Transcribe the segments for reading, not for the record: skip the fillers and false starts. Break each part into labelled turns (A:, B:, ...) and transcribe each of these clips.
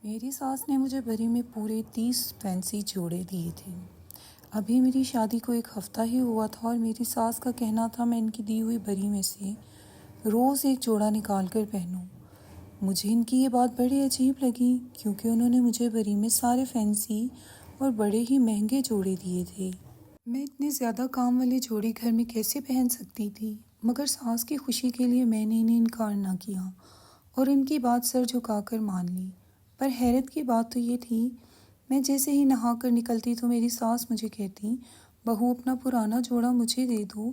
A: میری ساس نے مجھے بری میں پورے 30 فینسی جوڑے دیے تھے۔ ابھی میری شادی کو 1 ہفتہ ہی ہوا تھا اور میری ساس کا کہنا تھا میں ان کی دی ہوئی بری میں سے روز 1 جوڑا نکال کر پہنوں۔ مجھے ان کی یہ بات بڑی عجیب لگی کیونکہ انہوں نے مجھے بری میں سارے فینسی اور بڑے ہی مہنگے جوڑے دیے تھے۔ میں اتنے زیادہ کام والے جوڑے گھر میں کیسے پہن سکتی تھی؟ مگر ساس کی خوشی کے لیے میں نے انہیں انکار نہ کیا اور ان کی بات سر جھکا کر مان لی۔ پر حیرت کی بات تو یہ تھی، میں جیسے ہی نہا کر نکلتی تو میری ساس مجھے کہتی، بہو اپنا پرانا جوڑا مجھے دے دو،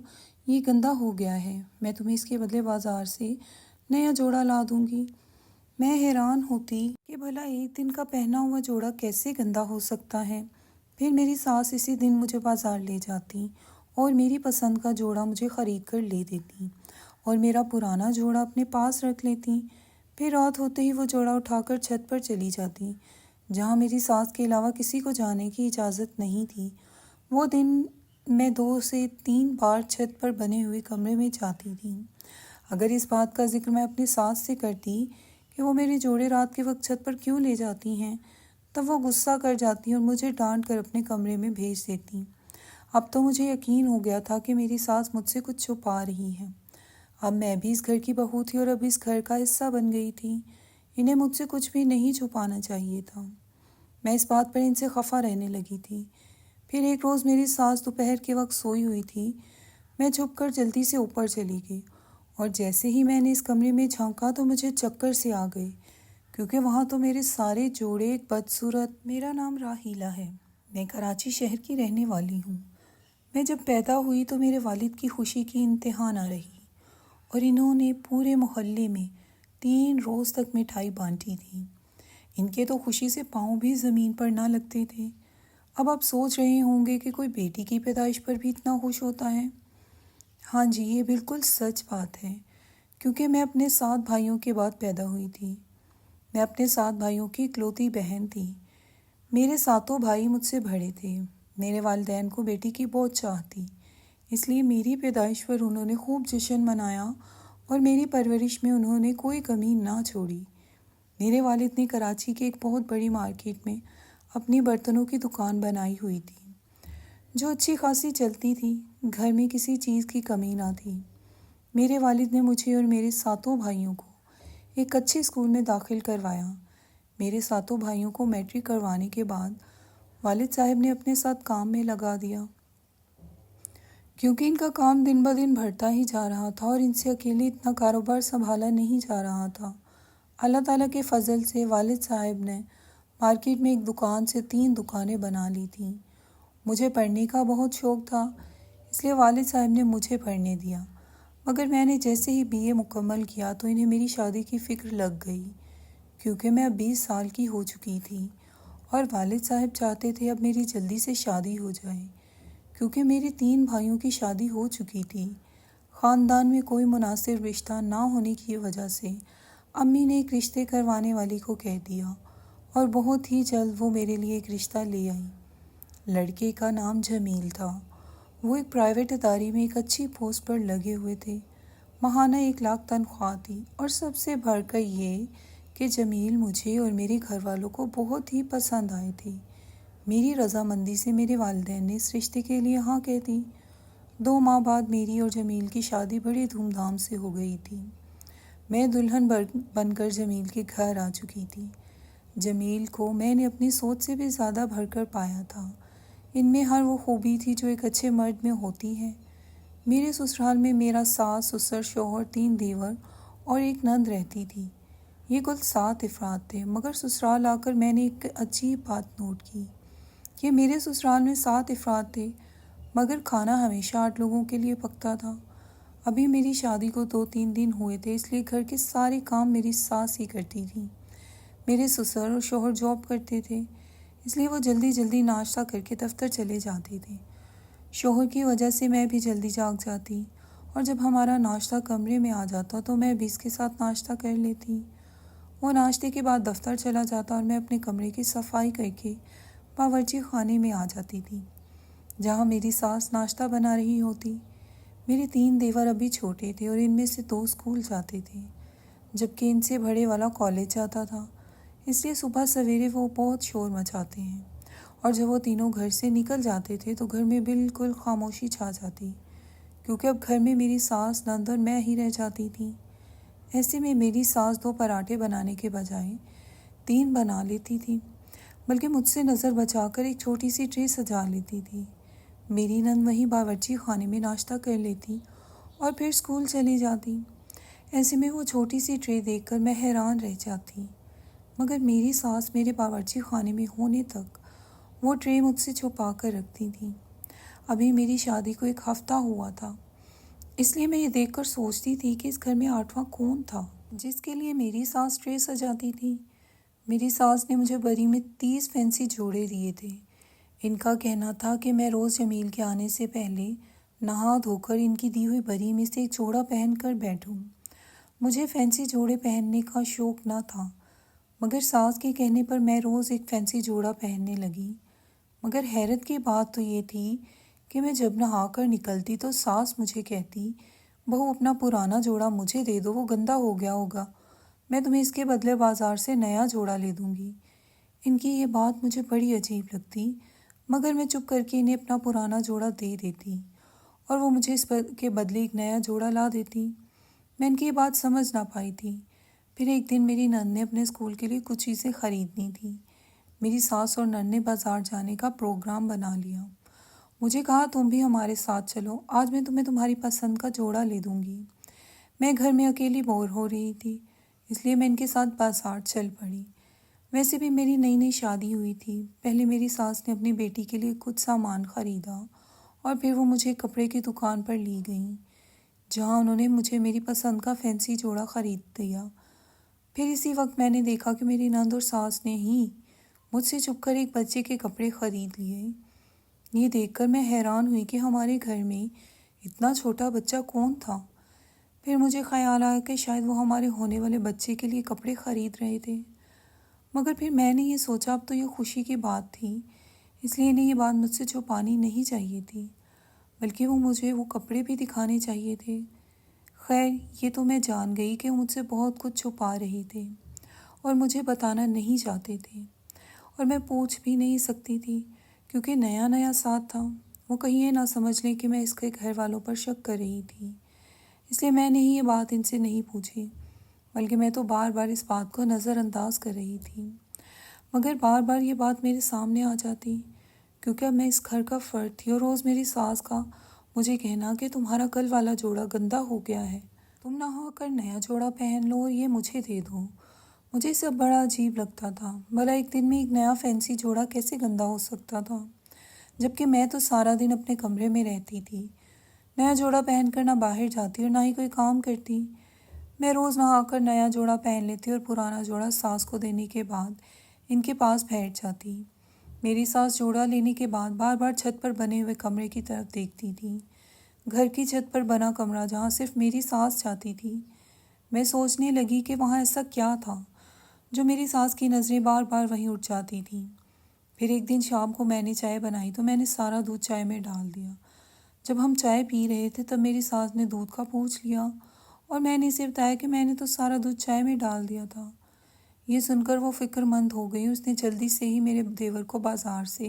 A: یہ گندا ہو گیا ہے، میں تمہیں اس کے بدلے بازار سے نیا جوڑا لا دوں گی۔ میں حیران ہوتی کہ بھلا ایک دن کا پہنا ہوا جوڑا کیسے گندا ہو سکتا ہے۔ پھر میری ساس اسی دن مجھے بازار لے جاتی اور میری پسند کا جوڑا مجھے خرید کر لے دیتی اور میرا پرانا جوڑا اپنے پاس رکھ لیتی۔ پھر رات ہوتے ہی وہ جوڑا اٹھا کر چھت پر چلی جاتی، جہاں میری ساس کے علاوہ کسی کو جانے کی اجازت نہیں تھی۔ وہ دن میں 2 سے 3 بار چھت پر بنے ہوئے کمرے میں جاتی تھی۔ اگر اس بات کا ذکر میں اپنی ساس سے کرتی کہ وہ میرے جوڑے رات کے وقت چھت پر کیوں لے جاتی ہیں، تب وہ غصہ کر جاتی اور مجھے ڈانٹ کر اپنے کمرے میں بھیج دیتی۔ اب تو مجھے یقین ہو گیا تھا کہ میری ساس مجھ سے کچھ چھپا رہی ہے۔ اب میں بھی اس گھر کی بہو تھی اور اب اس گھر کا حصہ بن گئی تھی۔ انہیں مجھ سے کچھ بھی نہیں چھپانا چاہیے تھا۔ میں اس بات پر ان سے خفا رہنے لگی تھی۔ پھر ایک روز میری ساس دوپہر کے وقت سوئی ہوئی تھی۔ میں چھپ کر جلدی سے اوپر چلی گئی اور جیسے ہی میں نے اس کمرے میں جھانکا تو مجھے چکر سے آ گئے کیونکہ وہاں تو میرے سارے جوڑے ایک بدصورت۔ میرا نام راحیلہ ہے، میں کراچی شہر کی رہنے والی ہوں۔ میں جب پیدا ہوئی تو میرے والد کی خوشی کی انتہا نہ رہی اور انہوں نے پورے محلے میں 3 روز تک مٹھائی بانٹی تھی۔ ان کے تو خوشی سے پاؤں بھی زمین پر نہ لگتے تھے۔ اب آپ سوچ رہے ہوں گے کہ کوئی بیٹی کی پیدائش پر بھی اتنا خوش ہوتا ہے؟ ہاں جی، یہ بالکل سچ بات ہے کیونکہ میں اپنے 7 بھائیوں کے بعد پیدا ہوئی تھی۔ میں اپنے 7 بھائیوں کی اکلوتی بہن تھی۔ میرے 7 بھائی مجھ سے بڑے تھے۔ میرے والدین کو بیٹی کی بہت چاہ تھی، اس لیے میری پیدائش پر انہوں نے خوب جشن منایا اور میری پرورش میں انہوں نے کوئی کمی نہ چھوڑی۔ میرے والد نے کراچی کے ایک بہت بڑی مارکیٹ میں اپنی برتنوں کی دکان بنائی ہوئی تھی جو اچھی خاصی چلتی تھی۔ گھر میں کسی چیز کی کمی نہ تھی۔ میرے والد نے مجھے اور میرے 7 بھائیوں کو ایک اچھے اسکول میں داخل کروایا۔ میرے 7 بھائیوں کو میٹرک کروانے کے بعد والد صاحب نے اپنے ساتھ کام میں لگا دیا کیونکہ ان کا کام دن بدن بڑھتا ہی جا رہا تھا اور ان سے اکیلے اتنا کاروبار سنبھالا نہیں جا رہا تھا۔ اللہ تعالیٰ کے فضل سے والد صاحب نے مارکیٹ میں ایک دکان سے 3 دکانیں بنا لی تھیں۔ مجھے پڑھنے کا بہت شوق تھا، اس لیے والد صاحب نے مجھے پڑھنے دیا، مگر میں نے جیسے ہی BA مکمل کیا تو انہیں میری شادی کی فکر لگ گئی کیونکہ میں اب 20 سال کی ہو چکی تھی اور والد صاحب چاہتے تھے اب میری جلدی سے شادی ہو جائے کیونکہ میرے 3 بھائیوں کی شادی ہو چکی تھی۔ خاندان میں کوئی مناسب رشتہ نہ ہونے کی وجہ سے امی نے ایک رشتے کروانے والی کو کہہ دیا اور بہت ہی جلد وہ میرے لیے ایک رشتہ لے آئی۔ لڑکے کا نام جمیل تھا۔ وہ ایک پرائیویٹ ادارے میں ایک اچھی پوسٹ پر لگے ہوئے تھے۔ ماہانہ 1 لاکھ تنخواہ تھی اور سب سے بڑھ کر یہ کہ جمیل مجھے اور میرے گھر والوں کو بہت ہی پسند آئے تھے۔ میری رضامندی سے میرے والدین نے اس رشتے کے لیے ہاں کہہ دی۔ 2 ماہ بعد میری اور جمیل کی شادی بڑی دھوم دھام سے ہو گئی تھی۔ میں دلہن بن کر جمیل کے گھر آ چکی تھی۔ جمیل کو میں نے اپنی سوچ سے بھی زیادہ بڑھ کر پایا تھا۔ ان میں ہر وہ خوبی تھی جو ایک اچھے مرد میں ہوتی ہے۔ میرے سسرال میں میرا ساس، سسر، شوہر، 3 دیور اور ایک نند رہتی تھی۔ یہ کل 7 افراد تھے، مگر سسرال آ کر میں نے ایک عجیب بات نوٹ کی کہ میرے سسرال میں 7 افراد تھے مگر کھانا ہمیشہ 8 لوگوں کے لیے پکتا تھا۔ ابھی میری شادی کو 2-3 دن ہوئے تھے، اس لیے گھر کے سارے کام میری ساس ہی کرتی تھی۔ میرے سسر اور شوہر جاب کرتے تھے، اس لیے وہ جلدی جلدی ناشتہ کر کے دفتر چلے جاتے تھے۔ شوہر کی وجہ سے میں بھی جلدی جاگ جاتی اور جب ہمارا ناشتہ کمرے میں آ جاتا تو میں بھی اس کے ساتھ ناشتہ کر لیتی۔ وہ ناشتے کے بعد دفتر چلا جاتا اور میں اپنے کمرے کی صفائی کر کے باورچی خانے میں آ جاتی تھی جہاں میری ساس ناشتہ بنا رہی ہوتی۔ میرے 3 دیور ابھی چھوٹے تھے اور ان میں سے 2 اسکول جاتے تھے جبکہ ان سے بڑے والا کالج جاتا تھا۔ اس لیے صبح سویرے وہ بہت شور مچاتے ہیں، اور جب وہ تینوں گھر سے نکل جاتے تھے تو گھر میں بالکل خاموشی چھا جاتی، کیونکہ اب گھر میں میری ساس، نند اور میں ہی رہ جاتی تھی۔ ایسے میں میری ساس 2 پراٹھے بنانے کے بجائے 3 بنا لیتی تھی، بلکہ مجھ سے نظر بچا کر ایک چھوٹی سی ٹرے سجا لیتی تھی۔ میری نند وہیں باورچی خانے میں ناشتہ کر لیتی اور پھر اسکول چلی جاتی۔ ایسے میں وہ چھوٹی سی ٹرے دیکھ کر میں حیران رہ جاتی، مگر میری ساس میرے باورچی خانے میں ہونے تک وہ ٹرے مجھ سے چھپا کر رکھتی تھی۔ ابھی میری شادی کو 1 ہفتہ ہوا تھا، اس لیے میں یہ دیکھ کر سوچتی تھی کہ اس گھر میں 8واں کون تھا جس کے لیے میری ساس ٹرے سجاتی تھی۔ میری ساس نے مجھے بری میں 30 فینسی جوڑے دیے تھے۔ ان کا کہنا تھا کہ میں روز جمیل کے آنے سے پہلے نہا دھو کر ان کی دی ہوئی بری میں سے ایک جوڑا پہن کر بیٹھوں۔ مجھے فینسی جوڑے پہننے کا شوق نہ تھا، مگر ساس کے کہنے پر میں روز ایک فینسی جوڑا پہننے لگی۔ مگر حیرت کی بات تو یہ تھی کہ میں جب نہا کر نکلتی تو ساس مجھے کہتی، بہو اپنا پرانا جوڑا مجھے دے دو، وہ گندا ہو گیا ہوگا، میں تمہیں اس کے بدلے بازار سے نیا جوڑا لے دوں گی۔ ان کی یہ بات مجھے بڑی عجیب لگتی، مگر میں چپ کر کے انہیں اپنا پرانا جوڑا دے دیتی اور وہ مجھے اس کے بدلے ایک نیا جوڑا لا دیتی۔ میں ان کی یہ بات سمجھ نہ پائی تھی۔ پھر ایک دن میری نند نے اپنے اسکول کے لیے کچھ چیزیں خریدنی تھیں۔ میری ساس اور نند نے بازار جانے کا پروگرام بنا لیا۔ مجھے کہا تم بھی ہمارے ساتھ چلو، آج میں تمہیں تمہاری پسند کا جوڑا لے دوں گی۔ میں گھر میں اکیلی بور ہو رہی تھی، اس لیے میں ان کے ساتھ بازار چل پڑی۔ ویسے بھی میری نئی نئی شادی ہوئی تھی۔ پہلے میری ساس نے اپنی بیٹی کے لیے کچھ سامان خریدا اور پھر وہ مجھے کپڑے کی دکان پر لی گئیں، جہاں انہوں نے مجھے میری پسند کا فینسی جوڑا خرید دیا۔ پھر اسی وقت میں نے دیکھا کہ میری نند اور ساس نے ہی مجھ سے چھپ کر ایک بچے کے کپڑے خرید لیے۔ یہ دیکھ کر میں حیران ہوئی کہ ہمارے گھر میں اتنا چھوٹا بچہ کون تھا۔ پھر مجھے خیال آیا کہ شاید وہ ہمارے ہونے والے بچے کے لیے کپڑے خرید رہے تھے، مگر پھر میں نے یہ سوچا اب تو یہ خوشی کی بات تھی، اس لیے انہیں یہ بات مجھ سے چھپانی نہیں چاہیے تھی، بلکہ مجھے وہ کپڑے بھی دکھانے چاہیے تھے۔ خیر، یہ تو میں جان گئی کہ وہ مجھ سے بہت کچھ چھپا رہے تھے اور مجھے بتانا نہیں چاہتے تھے، اور میں پوچھ بھی نہیں سکتی تھی کیونکہ نیا نیا ساتھ تھا۔ وہ کہیں یہ نہ سمجھ لیں کہ میں اس کے گھر والوں پر شک کر رہی تھی، اس لیے میں نے ہی یہ بات ان سے نہیں پوچھی، بلکہ میں تو بار بار اس بات کو نظر انداز کر رہی تھی۔ مگر بار بار یہ بات میرے سامنے آ جاتی، کیونکہ اب میں اس گھر کا فرد تھی، اور روز میری ساس کا مجھے کہنا کہ تمہارا کل والا جوڑا گندا ہو گیا ہے، تم نہا کر نیا جوڑا پہن لو اور یہ مجھے دے دو۔ مجھے سب بڑا عجیب لگتا تھا، بھلا ایک دن میں ایک نیا فینسی جوڑا کیسے گندا ہو سکتا تھا، جبکہ میں تو سارا دن اپنے کمرے میں رہتی تھی، نیا جوڑا پہن کر نہ باہر جاتی اور نہ ہی کوئی کام کرتی۔ میں روز نہا کر نیا جوڑا پہن لیتی اور پرانا جوڑا ساس کو دینے کے بعد ان کے پاس بیٹھ جاتی۔ میری ساس جوڑا لینے کے بعد بار بار چھت پر بنے ہوئے کمرے کی طرف دیکھتی تھی، گھر کی چھت پر بنا کمرہ جہاں صرف میری ساس جاتی تھی۔ میں سوچنے لگی کہ وہاں ایسا کیا تھا جو میری ساس کی نظریں بار بار وہیں اٹھ جاتی تھیں۔ پھر ایک دن شام کو میں نے چائے بنائی تو میں نے سارا دودھ چائے میں ڈال دیا۔ جب ہم چائے پی رہے تھے تب میری ساس نے دودھ کا پوچھ لیا اور میں نے اسے بتایا کہ میں نے تو سارا دودھ چائے میں ڈال دیا تھا۔ یہ سن کر وہ فکر مند ہو گئی، اس نے جلدی سے ہی میرے دیور کو بازار سے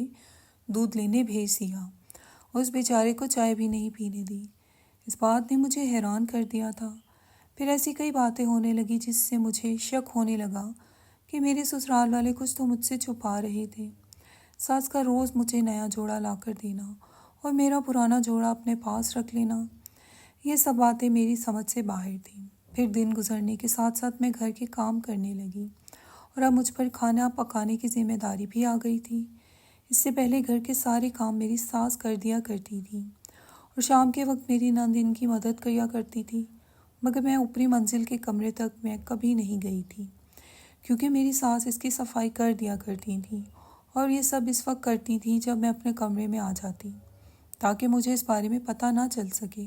A: دودھ لینے بھیج دیا اور اس بیچارے کو چائے بھی نہیں پینے دی۔ اس بات نے مجھے حیران کر دیا تھا۔ پھر ایسی کئی باتیں ہونے لگی جس سے مجھے شک ہونے لگا کہ میرے سسرال والے کچھ تو مجھ سے چھپا رہے تھے۔ ساس کا روز مجھے نیا جوڑا لا کر دینا اور میرا پرانا جوڑا اپنے پاس رکھ لینا، یہ سب باتیں میری سمجھ سے باہر تھیں۔ پھر دن گزرنے کے ساتھ ساتھ میں گھر کے کام کرنے لگی اور اب مجھ پر کھانا پکانے کی ذمہ داری بھی آ گئی تھی۔ اس سے پہلے گھر کے سارے کام میری ساس کر دیا کرتی تھی اور شام کے وقت میری نند ان کی مدد کیا کرتی تھی، مگر میں اوپری منزل کے کمرے تک میں کبھی نہیں گئی تھی، کیونکہ میری ساس اس کی صفائی کر دیا کرتی تھی اور یہ سب اس وقت کرتی تھی جب میں اپنے کمرے میں آ جاتی، تاکہ مجھے اس بارے میں پتہ نہ چل سکے۔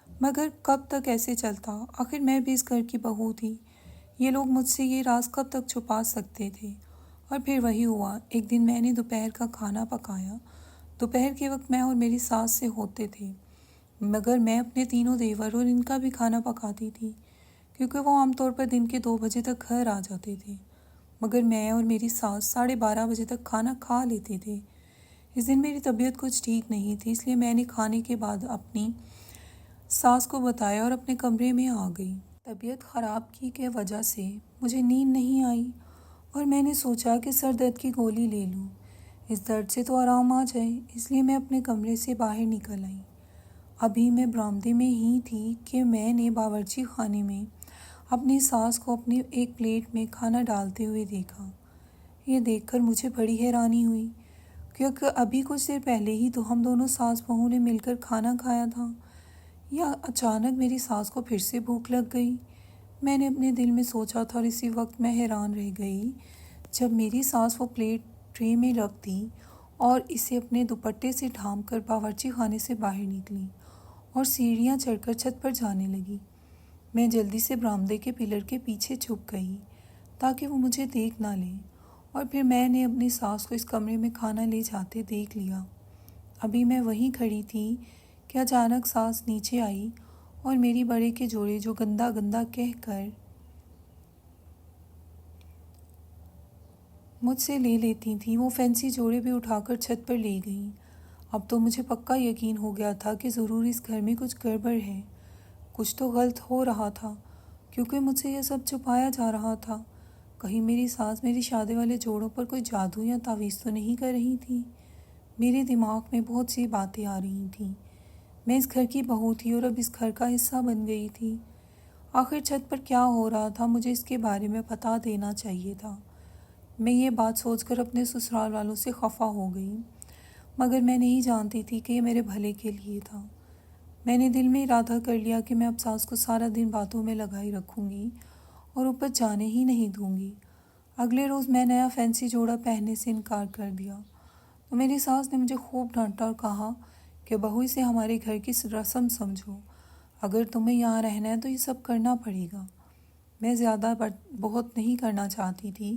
A: مگر کب تک ایسے چلتا؟ آخر میں بھی اس گھر کی بہو تھی، یہ لوگ مجھ سے یہ راز کب تک چھپا سکتے تھے؟ اور پھر وہی ہوا، ایک دن میں نے دوپہر کا کھانا پکایا۔ دوپہر کے وقت میں اور میری ساس سے ہوتے تھے، مگر میں اپنے تینوں دیور اور ان کا بھی کھانا پکاتی تھی، کیونکہ وہ عام طور پر دن کے 2 بجے تک گھر آ جاتے تھے۔ مگر میں اور میری ساس 12:30 بجے تک کھانا کھا لیتے تھے۔ اس دن میری طبیعت کچھ ٹھیک نہیں تھی، اس لیے میں نے کھانے کے بعد اپنی ساس کو بتایا اور اپنے کمرے میں آ گئی۔ طبیعت خراب کی وجہ سے مجھے نیند نہیں آئی اور میں نے سوچا کہ سر درد کی گولی لے لوں، اس درد سے تو آرام آ جائے، اس لیے میں اپنے کمرے سے باہر نکل آئی۔ ابھی میں برآمدے میں ہی تھی کہ میں نے باورچی خانے میں اپنی ساس کو اپنی ایک پلیٹ میں کھانا ڈالتے ہوئے دیکھا۔ یہ دیکھ کر مجھے بڑی حیرانی ہوئی، کیونکہ ابھی کچھ دیر پہلے ہی تو ہم دونوں ساس بہو نے مل کر کھانا کھایا تھا۔ یا اچانک میری ساس کو پھر سے بھوک لگ گئی؟ میں نے اپنے دل میں سوچا تھا اور اسی وقت میں حیران رہ گئی جب میری ساس وہ پلیٹ ٹرے میں رکھ دی اور اسے اپنے دوپٹے سے ڈھانپ کر باورچی خانے سے باہر نکلی اور سیڑھیاں چڑھ کر چھت پر جانے لگی۔ میں جلدی سے برآمدے کے پلر کے پیچھے چھپ گئی تاکہ وہ مجھے دیکھ نہ لیں، اور پھر میں نے اپنی ساس کو اس کمرے میں کھانا لے جاتے دیکھ لیا۔ ابھی میں وہیں کھڑی تھی کہ اچانک ساس نیچے آئی اور میری بڑے کے جوڑے جو گندا گندا کہہ کر مجھ سے لے لیتی تھیں، وہ فینسی جوڑے بھی اٹھا کر چھت پر لے گئیں۔ اب تو مجھے پکا یقین ہو گیا تھا کہ ضرور اس گھر میں کچھ گڑبڑ ہے، کچھ تو غلط ہو رہا تھا، کیونکہ مجھ سے یہ سب چھپایا جا رہا تھا۔ کہیں میری ساس میری شادی والے جوڑوں پر کوئی جادو یا تعویذ تو نہیں کر رہی تھی؟ میرے دماغ میں بہت سی باتیں آ رہی تھیں۔ میں اس گھر کی بہو تھی اور اب اس گھر کا حصہ بن گئی تھی۔ آخر چھت پر کیا ہو رہا تھا مجھے اس کے بارے میں بتا دینا چاہیے تھا۔ میں یہ بات سوچ کر اپنے سسرال والوں سے خفا ہو گئی، مگر میں نہیں جانتی تھی کہ یہ میرے بھلے کے لیے تھا۔ میں نے دل میں ارادہ کر لیا کہ میں اب ساس کو سارا دن باتوں میں لگائی رکھوں گی اور اوپر جانے ہی نہیں دوں گی۔ اگلے روز میں نیا فینسی جوڑا پہننے سے انکار کر دیا تو میری ساس نے مجھے خوب ڈانٹا اور کہا کہ بہو اسے ہمارے گھر کی رسم سمجھو، اگر تمہیں یہاں رہنا ہے تو یہ سب کرنا پڑے گا۔ میں زیادہ بہت نہیں کرنا چاہتی تھی،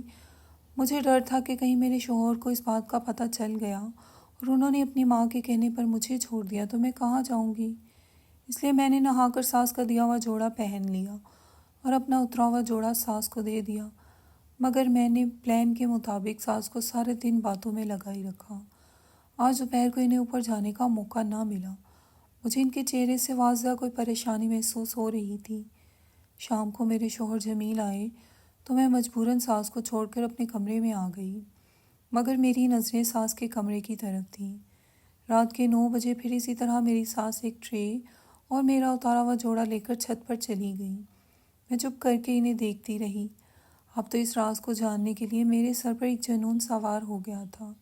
A: مجھے ڈر تھا کہ کہیں میرے شوہر کو اس بات کا پتہ چل گیا اور انہوں نے اپنی ماں کے کہنے پر مجھے چھوڑ دیا تو میں کہاں جاؤں گی۔ اس لیے میں نے نہا کر ساس کا دیا ہوا جوڑا پہن لیا اور اپنا اترا ہوا جوڑا ساس کو دے دیا، مگر میں نے پلان کے مطابق ساس کو سارے دن باتوں میں لگائی رکھا۔ آج دوپہر کو انہیں اوپر جانے کا موقع نہ ملا، مجھے ان کے چہرے سے واضح کوئی پریشانی محسوس ہو رہی تھی۔ شام کو میرے شوہر جمیل آئے تو میں مجبوراً ساس کو چھوڑ کر اپنے کمرے میں آ گئی، مگر میری نظریں ساس کے کمرے کی طرف تھیں۔ رات کے 9 بجے پھر اسی طرح میری ساس ایک ٹرے اور میرا اتارا ہوا جوڑا لے کر چھت پر چلی گئی۔ میں چپ کر کے انہیں دیکھتی رہی۔ اب تو اس راز کو جاننے کے لیے میرے سر پر ایک جنون سوار ہو گیا تھا۔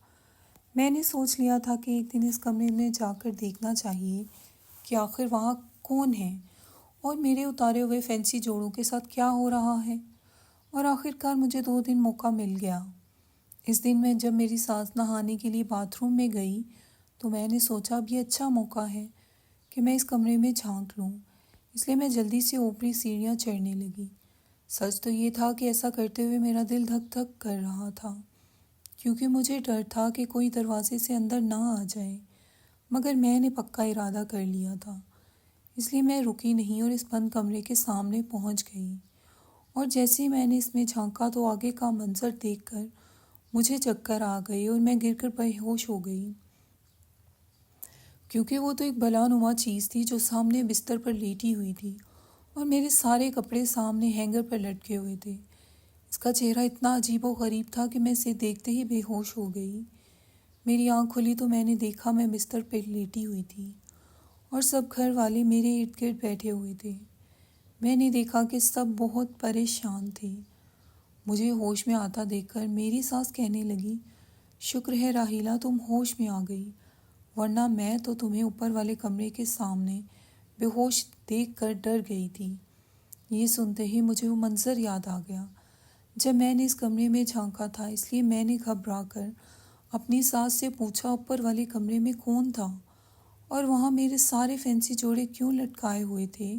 A: میں نے سوچ لیا تھا کہ ایک دن اس کمرے میں جا کر دیکھنا چاہیے کہ آخر وہاں کون ہے اور میرے اتارے ہوئے فینسی جوڑوں کے ساتھ کیا ہو رہا ہے، اور آخرکار مجھے 2 دن موقع مل گیا۔ اس دن میں جب میری ساس نہانے کے لیے باتھ روم میں گئی تو میں نے سوچا اب یہ اچھا موقع ہے کہ میں اس کمرے میں جھانک لوں، اس لیے میں جلدی سے اوپری سیڑھیاں چڑھنے لگی۔ سچ تو یہ تھا کہ ایسا کرتے ہوئے میرا دل دھک دھک کر رہا تھا، کیونکہ مجھے ڈر تھا کہ کوئی دروازے سے اندر نہ آ جائے، مگر میں نے پکا ارادہ کر لیا تھا، اس لیے میں رکی نہیں اور اس بند کمرے کے سامنے پہنچ گئی، اور جیسے میں نے اس میں جھانکا تو آگے کا منظر دیکھ کر مجھے چکر آ گئے اور میں گر کر بے ہوش ہو گئی، کیونکہ وہ تو ایک بلا نما چیز تھی جو سامنے بستر پر لیٹی ہوئی تھی اور میرے سارے کپڑے سامنے ہینگر پر لٹکے ہوئے تھے۔ اس کا چہرہ اتنا عجیب و غریب تھا کہ میں اسے دیکھتے ہی بے ہوش ہو گئی۔ میری آنکھ کھلی تو میں نے دیکھا میں بستر پر لیٹی ہوئی تھی اور سب گھر والے میرے ارد گرد بیٹھے ہوئے تھے۔ میں نے دیکھا کہ سب بہت پریشان تھے۔ مجھے ہوش میں آتا دیکھ کر میری ساس کہنے لگی، شکر ہے راحیلہ تم ہوش میں آ گئی، ورنہ میں تو تمہیں اوپر والے کمرے کے سامنے بے ہوش دیکھ کر ڈر گئی تھی۔ یہ سنتے ہی مجھے وہ منظر یاد آ گیا جب میں نے اس کمرے میں جھانکا تھا، اس لیے میں نے گھبرا کر اپنی ساس سے پوچھا اوپر والے کمرے میں کون تھا اور وہاں میرے سارے فینسی جوڑے کیوں لٹکائے ہوئے تھے۔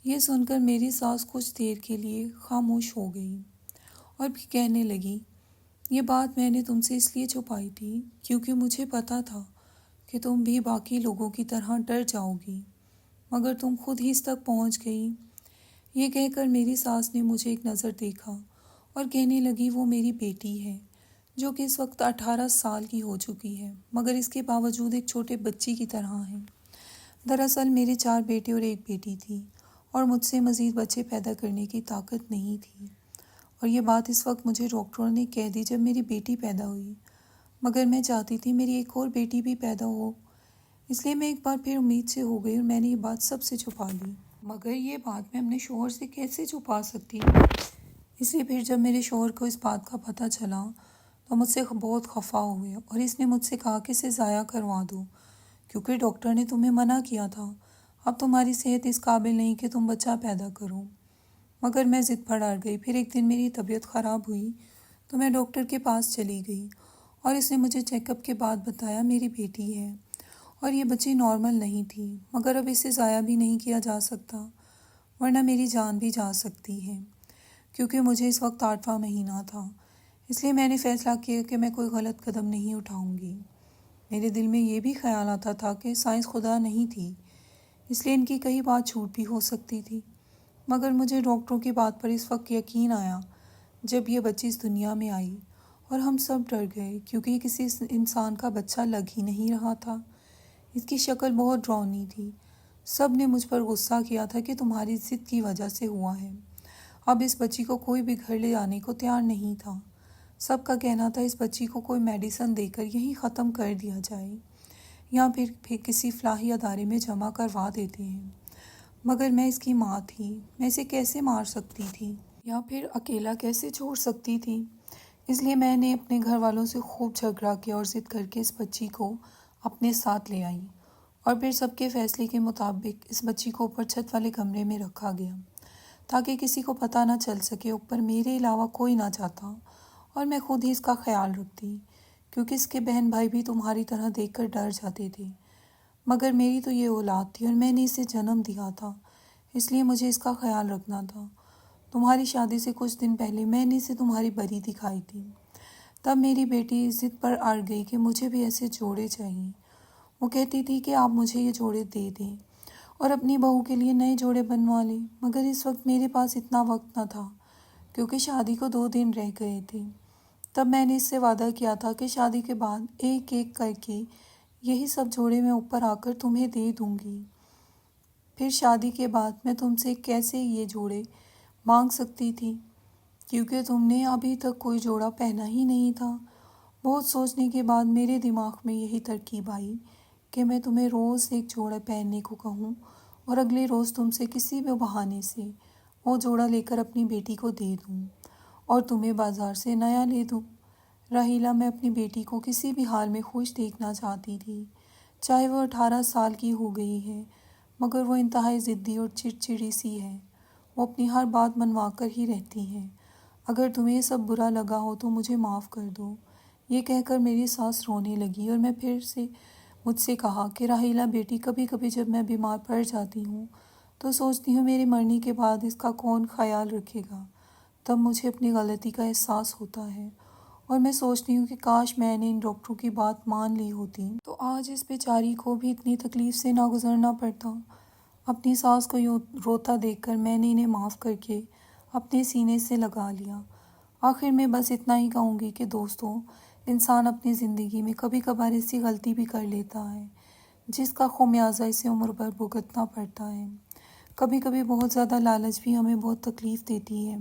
A: یہ سن کر میری ساس کچھ دیر کے لیے خاموش ہو گئی اور بھی کہنے لگی، یہ بات میں نے تم سے اس لیے چھپائی تھی کیونکہ مجھے پتا تھا کہ تم بھی باقی لوگوں کی طرح ڈر جاؤ گی، مگر تم خود ہی اس تک پہنچ گئی۔ یہ کہہ کر میری ساس نے مجھے ایک نظر دیکھا اور کہنے لگی وہ میری بیٹی ہے جو کہ اس وقت 18 سال کی ہو چکی ہے، مگر اس کے باوجود ایک چھوٹے بچی کی طرح ہے۔ دراصل میرے 4 بیٹے اور 1 بیٹی تھی اور مجھ سے مزید بچے پیدا کرنے کی طاقت نہیں تھی، اور یہ بات اس وقت مجھے ڈاکٹروں نے کہہ دی جب میری بیٹی پیدا ہوئی، مگر میں چاہتی تھی میری ایک اور بیٹی بھی پیدا ہو، اس لیے میں ایک بار پھر امید سے ہو گئی اور میں نے یہ بات سب سے چھپا لی، مگر یہ بات میں اپنے شوہر سے کیسے چھپا سکتی؟ اس لیے پھر جب میرے شوہر کو اس بات کا پتہ چلا تو مجھ سے بہت خفا ہوئے اور اس نے مجھ سے کہا کہ اسے ضائع کروا دو، کیونکہ ڈاکٹر نے تمہیں منع کیا تھا، اب تمہاری صحت اس قابل نہیں کہ تم بچہ پیدا کرو۔ مگر میں ضد پر اڑ گئی۔ پھر ایک دن میری طبیعت خراب ہوئی تو میں ڈاکٹر کے پاس چلی گئی اور اس نے مجھے چیک اپ کے بعد بتایا میری بیٹی ہے اور یہ بچی نارمل نہیں تھی، مگر اب اسے ضائع بھی نہیں کیا جا سکتا ورنہ میری جان بھی جا سکتی ہے، کیونکہ مجھے اس وقت 8واں مہینہ تھا۔ اس لیے میں نے فیصلہ کیا کہ میں کوئی غلط قدم نہیں اٹھاؤں گی۔ میرے دل میں یہ بھی خیال آتا تھا کہ سائنس خدا نہیں تھی، اس لیے ان کی کئی بات جھوٹ بھی ہو سکتی تھی، مگر مجھے ڈاکٹروں کی بات پر اس وقت یقین آیا جب یہ بچی اس دنیا میں آئی، اور ہم سب ڈر گئے کیونکہ یہ کسی انسان کا بچہ لگ ہی نہیں رہا تھا۔ اس کی شکل بہت ڈراؤنی تھی۔ سب نے مجھ پر غصہ کیا تھا کہ تمہاری ضد کی وجہ سے ہوا ہے۔ اب اس بچی کو کوئی بھی گھر لے آنے کو تیار نہیں تھا۔ سب کا کہنا تھا اس بچی کو کوئی میڈیسن دے کر یہیں ختم کر دیا جائے یا پھر کسی فلاحی ادارے میں جمع کروا دیتے ہیں، مگر میں اس کی ماں تھی، میں اسے کیسے مار سکتی تھی یا پھر اکیلا کیسے چھوڑ سکتی تھی؟ اس لیے میں نے اپنے گھر والوں سے خوب جھگڑا کیا اور ضد کر کے اس بچی کو اپنے ساتھ لے آئی، اور پھر سب کے فیصلے کے مطابق اس بچی کو اوپر چھت والے کمرے میں رکھا گیا تاکہ کسی کو پتہ نہ چل سکے، اوپر میرے علاوہ کوئی نہ جاتا اور میں خود ہی اس کا خیال رکھتی، کیونکہ اس کے بہن بھائی بھی تمہاری طرح دیکھ کر ڈر جاتے تھے، مگر میری تو یہ اولاد تھی اور میں نے اسے جنم دیا تھا، اس لیے مجھے اس کا خیال رکھنا تھا۔ تمہاری شادی سے کچھ دن پہلے میں نے اسے تمہاری بری دکھائی تھی، تب میری بیٹی ضد پر اڑ گئی کہ مجھے بھی ایسے جوڑے چاہیے۔ وہ کہتی تھی کہ آپ مجھے یہ جوڑے دے دیں اور اپنی بہو کے لیے نئے جوڑے بنوا لیں، مگر اس وقت میرے پاس اتنا وقت نہ تھا کیونکہ شادی کو 2 دن رہ گئے تھے۔ تب میں نے اس سے وعدہ کیا تھا کہ شادی کے بعد ایک ایک کر کے یہی سب جوڑے میں اوپر آ کر تمہیں دے دوں گی۔ پھر شادی کے بعد میں تم سے کیسے یہ جوڑے مانگ سکتی تھی، کیونکہ تم نے ابھی تک کوئی جوڑا پہنا ہی نہیں تھا۔ بہت سوچنے کے بعد میرے دماغ میں یہی ترکیب آئی کہ میں تمہیں روز ایک جوڑا پہننے کو کہوں اور اگلے روز تم سے کسی بھی بہانے سے وہ جوڑا لے کر اپنی بیٹی کو دے دوں اور تمہیں بازار سے نیا لے دوں۔ راحیلہ، میں اپنی بیٹی کو کسی بھی حال میں خوش دیکھنا چاہتی تھی، چاہے وہ 18 سال کی ہو گئی ہے، مگر وہ انتہائی ضدی اور چڑچڑی سی ہے، وہ اپنی ہر بات منوا کر ہی رہتی ہے۔ اگر تمہیں یہ سب برا لگا ہو تو مجھے معاف کر دو۔ یہ کہہ کر میری ساس رونے لگی اور میں پھر سے مجھ سے کہا کہ راحیلہ بیٹی، کبھی کبھی جب میں بیمار پڑ جاتی ہوں تو سوچتی ہوں میرے مرنے کے بعد اس کا کون خیال رکھے گا، تب مجھے اپنی غلطی کا احساس ہوتا ہے اور میں سوچتی ہوں کہ کاش میں نے ان ڈاکٹروں کی بات مان لی ہوتی تو آج اس بیچاری کو بھی اتنی تکلیف سے نہ گزرنا پڑتا۔ اپنی ساس کو یوں روتا دیکھ کر میں نے انہیں معاف کر کے اپنے سینے سے لگا لیا۔ آخر میں بس اتنا ہی کہوں گی کہ دوستوں، انسان اپنی زندگی میں کبھی کبھار ایسی غلطی بھی کر لیتا ہے جس کا خمیازہ اسے عمر بھر بھگتنا پڑتا ہے۔ کبھی کبھی بہت زیادہ لالچ بھی ہمیں بہت تکلیف دیتی ہے،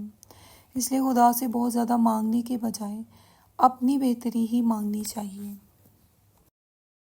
A: اس لیے خدا سے بہت زیادہ مانگنے کے بجائے اپنی بہتری ہی مانگنی چاہیے۔